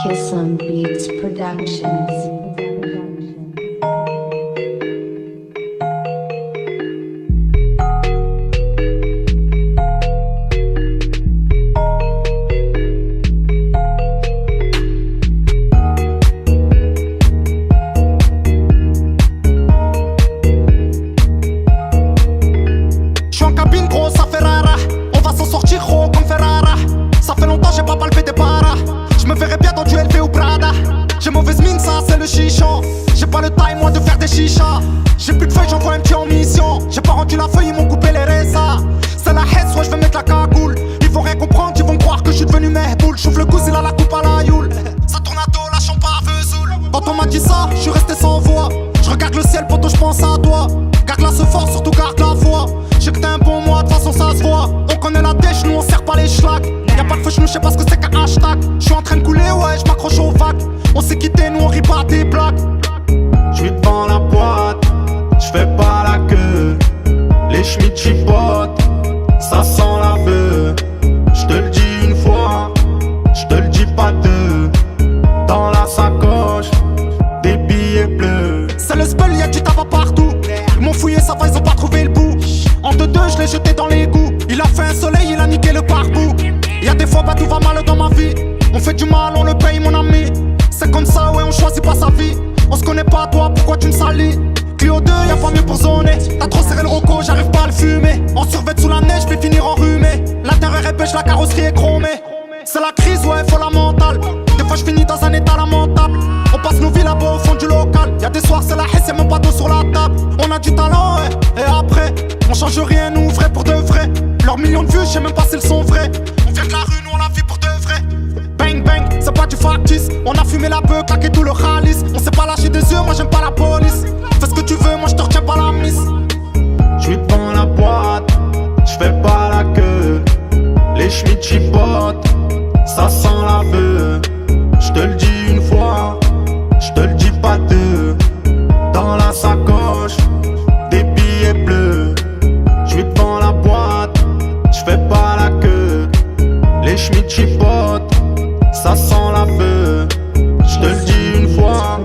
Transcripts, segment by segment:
Kissum Beats Productions. J'ai pas le time moi de faire des chichas. J'ai plus de feuilles, j'envoie un petit en mission. J'ai pas rendu la feuille, ils m'ont coupé les résas. C'est la haine, soit je vais mettre la cagoule. Ils vont rien comprendre, ils vont croire que je suis devenu mehboul. J'ouvre le goût, il a la coupe à la youle. Ça tourne à dos, la chambre à Vesoul. Quand on m'a dit ça, je suis resté sans voix. Je regarde le ciel, poto, je pense à toi. Garde la ce fort, surtout garde la foi. Je sais que t'es un bon mois, de toute façon ça se voit. On connaît la dèche, nous on sert pas les schlags. Y'a pas de feu, je sais pas ce que c'est qu'un hashtag. Je suis en train de couler, ouais, je m'accroche aux vagues. On s'est quitté, nous on rit pas des blagues. J'suis devant la boîte, j'fais pas la queue. Les schmitts chipotent, ça sent la bœuf. J'te le dis une fois, j'te le dis pas deux. Dans la sacoche, des billets bleus. C'est le spell, y'a du tabac partout. Ils m'ont fouillé, ça va, ils ont pas trouvé le bout. En deux, je l'ai jeté dans l'égout. Il a fait un soleil, il a niqué le pare-bout. Y'a des fois, bah tout va mal dans ma vie. On fait du mal, on le paye, mon ami. C'est comme ça, ouais, on choisit pas sa vie. On se connaît pas, toi, pourquoi tu me salis? Clio 2, y'a pas mieux pour zoner. T'as trop serré le roco, j'arrive pas à le fumer. En survêt sous la neige, je vais finir enrhumé. L'intérieur est pêche, la carrosserie est chromée. C'est la crise, ouais, faut la mentale. Des fois, je finis dans un état lamentable. On passe nos vies là-bas au fond du local. Y'a des soirs, c'est la haine, c'est même pas d'eau sur la table. On a du talent, ouais, et après, on change rien, nous, vrai pour de vrai. Leurs millions de vues, je sais même pas s'ils sont vrais. On vient de la rue, nous, on la vit pour de vrai. Bang bang, c'est pas du factice. On a fumé la beuh, claqué tout le ralice. On s'est pas lâché des yeux, moi j'aime pas la police. Fais ce que tu veux, moi je te retiens pas la mise. J'suis devant la boîte, j'fais pas la queue. Les schmitts chipotent, ça sent la bœuf. J'te le dis une fois, j'te le dis pas deux. Dans la sacoche, des billets bleus. J'suis devant la boîte, j'fais pas la queue. Les schmitts chipotent, ça sent la bœuf. J'te le dis une fois,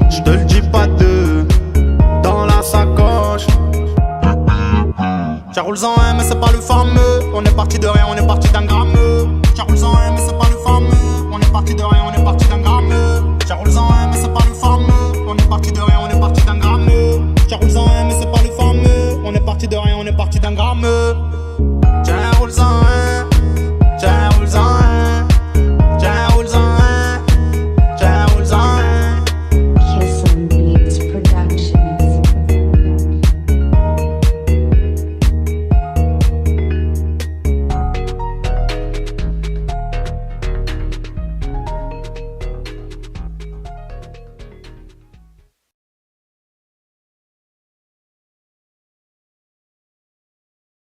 j'te le dis pas deux. Dans la sacoche. J'roule en un mais c'est pas le fameux. On est parti de rien, on est parti d'un grammeux.